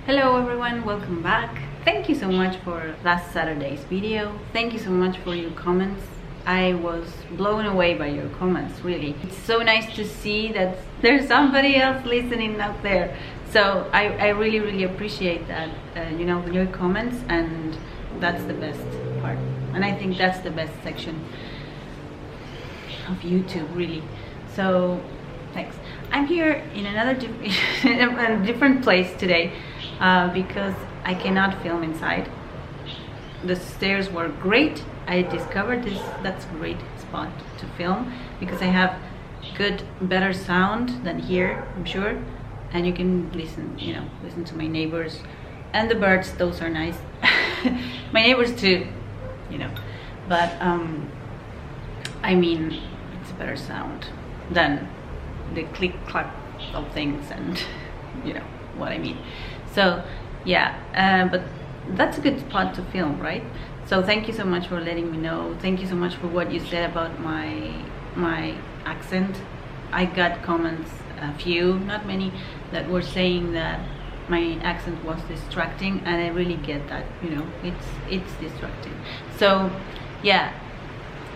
Hello everyone, welcome back. Thank you so much for last Saturday's video. Thank you so much for your comments. I was blown away by your comments, really. It's so nice to see that there's somebody else listening out there. So I really appreciate that, your comments, and that's the best part. And I think that's the best section of YouTube, really. So thanks. I'm here in another different place today because I cannot film inside. The stairs were great. I discovered that's a great spot to film because I have better sound than here, I'm sure, and you can listen to my neighbors and the birds. Those are nice. My neighbors too, but I mean, it's better sound than the click clack of things, and you know what I mean. So yeah, but that's a good spot to film, right? So thank you so much for letting me know. Thank you so much for what you said about my accent. I got comments, a few, not many, that were saying that my accent was distracting, and I really get that. It's distracting. So yeah,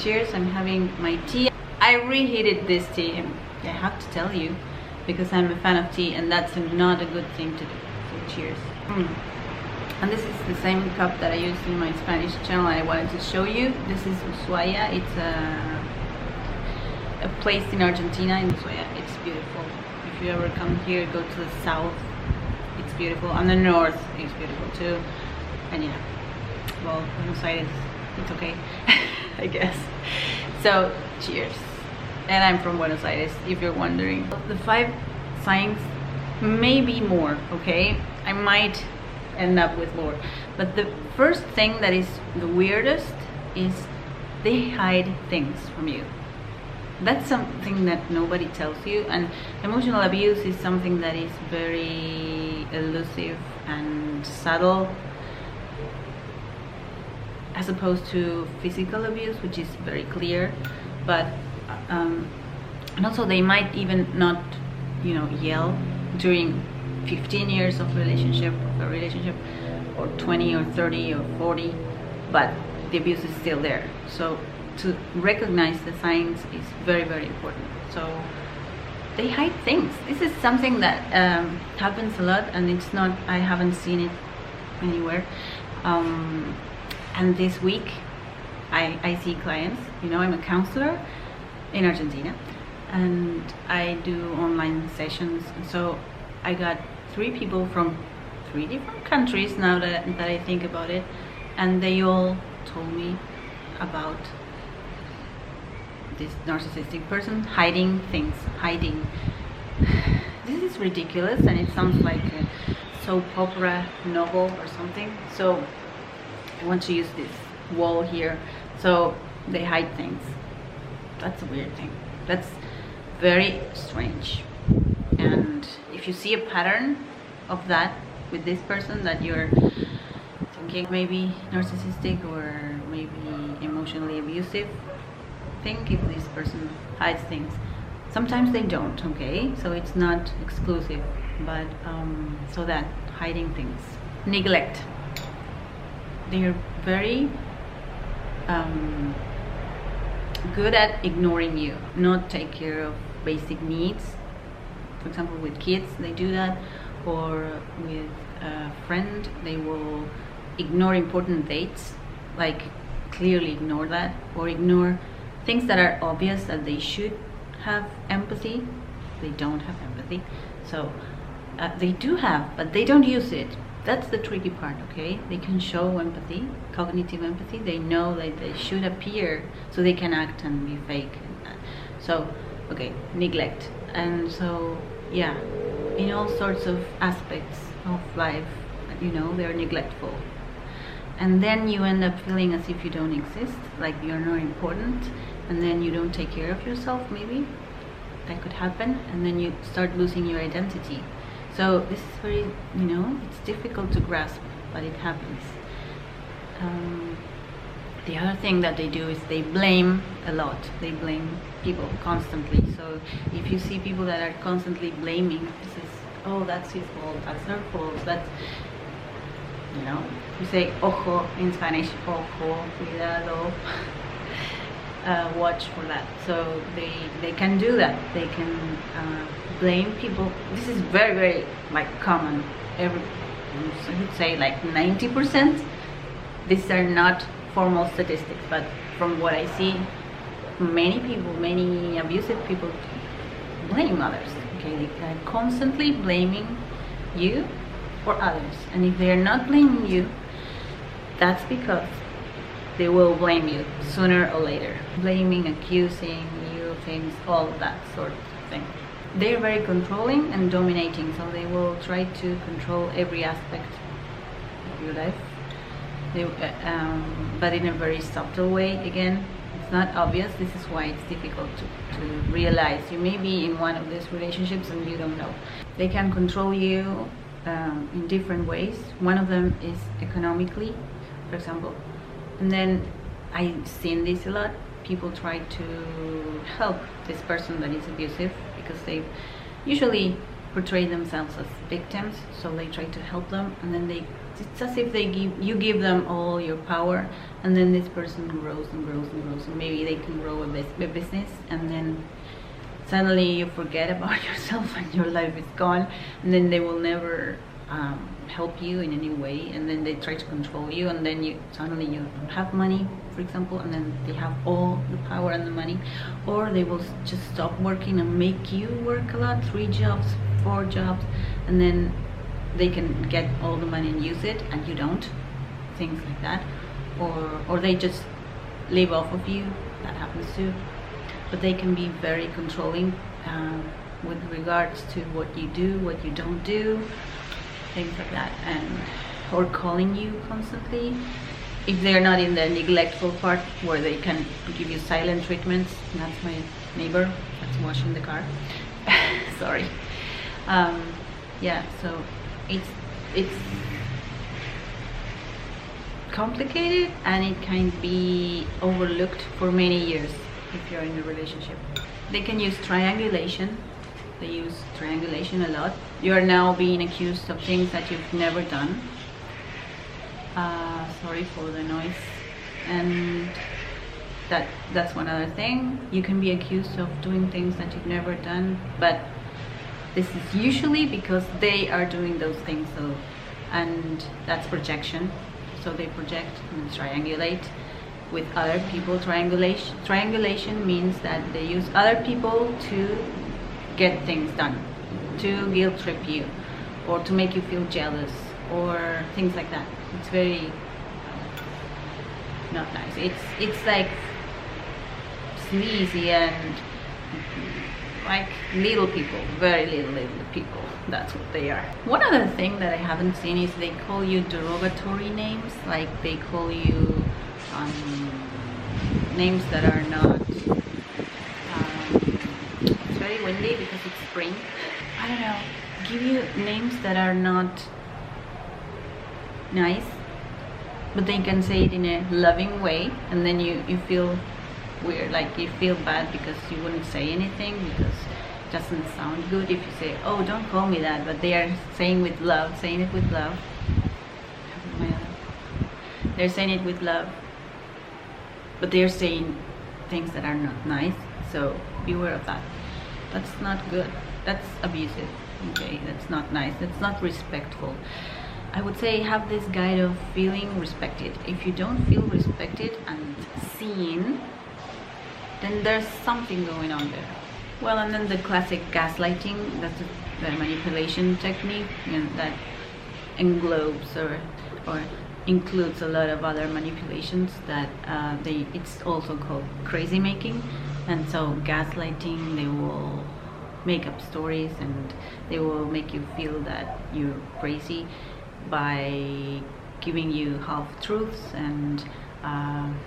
cheers. I'm having my tea. I reheated this tea, I have to tell you, because I'm a fan of tea, and that's not a good thing to do. So cheers. And this is the same cup that I used in my Spanish channel. I wanted to show you. This is Ushuaia. It's a place in Argentina, in Ushuaia. It's beautiful. If you ever come here, go to the south. It's beautiful. And the north is beautiful too. And yeah, well, Buenos Aires, it's okay, I guess. So cheers. And I'm from Buenos Aires, if you're wondering. The 5 signs, maybe more, okay? I might end up with more. But the first thing that is the weirdest is they hide things from you. That's something that nobody tells you. And emotional abuse is something that is very elusive and subtle, as opposed to physical abuse, which is very clear. But and also they might even not yell during 15 years of a relationship, or 20 or 30 or 40, but the abuse is still there. So to recognize the signs is very important. So they hide things. This is something that happens a lot, and it's not, I haven't seen it anywhere. And this week I see clients. I'm a counselor in Argentina, and I do online sessions. So I got 3 people from 3 different countries, now that I think about it, and they all told me about this narcissistic person hiding things. This is ridiculous, and it sounds like a soap opera novel or something. So I want to use this wall here. So they hide things. That's a weird thing. That's very strange. And if you see a pattern of that with this person, that you're thinking maybe narcissistic or maybe emotionally abusive, think if this person hides things. Sometimes they don't, okay? So it's not exclusive, but so that hiding things. Neglect. They're very good at ignoring you, not take care of basic needs. For example, with kids, they do that, or with a friend, they will ignore important dates, like clearly ignore that, or ignore things that are obvious that they should have empathy. They don't have empathy. So they do have, but they don't use it. That's the tricky part, okay? They can show empathy, cognitive empathy. They know that they should appear so they can act and be fake. So, okay, neglect. And so, yeah, in all sorts of aspects of life, they're neglectful. And then you end up feeling as if you don't exist, like you're not important, and then you don't take care of yourself, maybe. That could happen. And then you start losing your identity. So this is very, it's difficult to grasp, but it happens. The other thing that they do is they blame a lot. They blame people constantly. So if you see people that are constantly blaming, this is oh, that's his fault, that's her fault, that's, you know, you say ojo in Spanish, ojo, cuidado. Watch for that. So they can do that. They can blame people. This is very, very like common. I would say like 90%. These are not formal statistics, but from what I see, many people, many abusive people blame others. Okay, they are constantly blaming you or others, and if they are not blaming you, that's because they will blame you sooner or later. Blaming, accusing you of things, all that sort of thing. They're very controlling and dominating, so they will try to control every aspect of your life. But in a very subtle way. Again, it's not obvious. This is why it's difficult to realize. You may be in one of these relationships and you don't know. They can control you in different ways. One of them is economically, for example. And then I've seen this a lot. People try to help this person that is abusive because they usually portray themselves as victims, so they try to help them, and then it's as if you give them all your power, and then this person grows and grows and grows, and maybe they can grow a business, and then suddenly you forget about yourself and your life is gone, and then they will never help you in any way, and then they try to control you, and then suddenly you don't have money, for example, and then they have all the power and the money, or they will just stop working and make you work a lot, 3 jobs, 4 jobs, and then they can get all the money and use it and you don't, things like that, or they just live off of you. That happens too. But they can be very controlling with regards to what you do, what you don't do, things like that, or calling you constantly. If they're not in the neglectful part where they can give you silent treatments. That's my neighbor that's washing the car. Sorry. Yeah, so it's complicated, and it can be overlooked for many years if you're in a relationship. They can use triangulation. They use triangulation a lot. You are now being accused of things that you've never done. Sorry for the noise. And that's one other thing. You can be accused of doing things that you've never done, but this is usually because they are doing those things. So, and that's projection. So they project and triangulate with other people. Triangulation means that they use other people to get things done, to guilt trip you, or to make you feel jealous, or things like that. It's very not nice. It's like sleazy and like little people, very little people. That's what they are. One other thing that I haven't seen is they call you derogatory names. Like they call you names that are not. It's very windy because it's spring. I don't know. Give you names that are not nice, but they can say it in a loving way, and then you feel weird, like you feel bad because you wouldn't say anything because it doesn't sound good if you say, oh, don't call me that, but they are saying it with love. They're saying it with love, but they're saying things that are not nice, so beware of that. That's not good. That's abusive. Okay, that's not nice. That's not respectful. I would say have this guide of feeling respected. If you don't feel respected and seen, then there's something going on there. Well, and then the classic gaslighting, that's the manipulation technique, you know, that englobes or includes a lot of other manipulations that it's also called crazy making. And so gaslighting, they will make up stories and they will make you feel that you're crazy by giving you half-truths and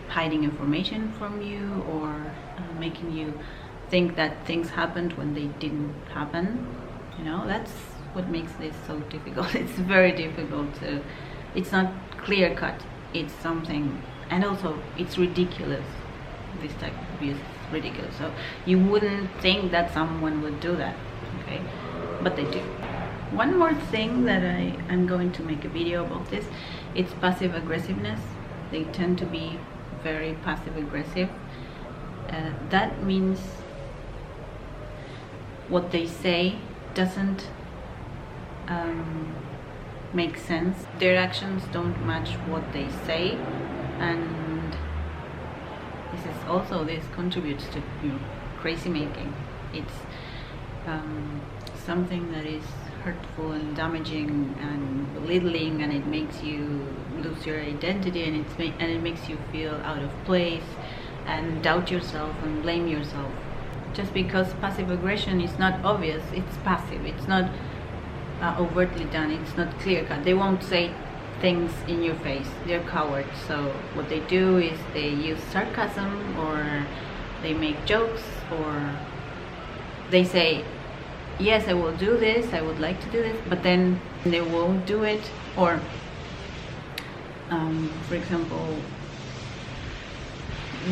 hiding information from you, or making you think that things happened when they didn't happen. You know, that's what makes this so difficult. It's very difficult to, it's not clear cut, it's something, and also it's ridiculous. This type of abuse is ridiculous, so you wouldn't think that someone would do that, okay, but they do. One more thing that I'm going to make a video about this, it's passive aggressiveness. They tend to be very passive aggressive. That means what they say doesn't make sense. Their actions don't match what they say, and this contributes to crazy making. It's something that is hurtful and damaging and belittling, and it makes you lose your identity, and it makes you feel out of place and doubt yourself and blame yourself. Just because passive aggression is not obvious, it's passive, it's not overtly done, it's not clear cut. They won't say things in your face, they're cowards. So what they do is they use sarcasm, or they make jokes, or they say, yes, I will do this, I would like to do this, but then they won't do it. Or for example,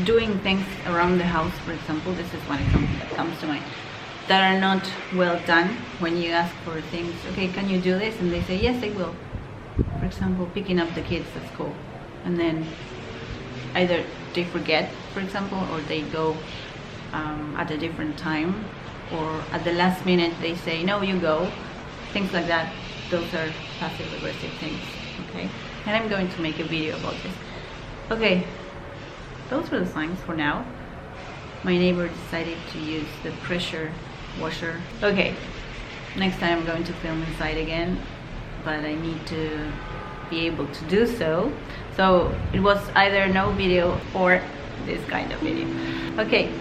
doing things around the house, for example, this is one example that comes to mind, that are not well done. When you ask for things, okay, can you do this? And they say, yes, I will. For example, picking up the kids at school, and then either they forget, for example, or they go at a different time, or at the last minute they say, no, you go. Things like that. Those are passive aggressive things, okay? And I'm going to make a video about this. Okay, those were the signs for now. My neighbor decided to use the pressure washer. Okay, next time I'm going to film inside again, but I need to be able to do so. So it was either no video or this kind of video. Okay,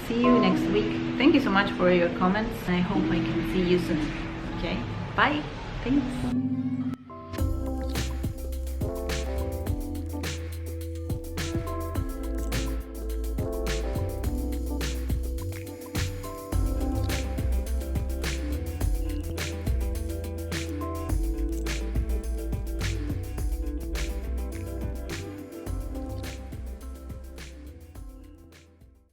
see you next week. Thank you so much for your comments. I hope I can see you soon. Okay, bye. Thanks.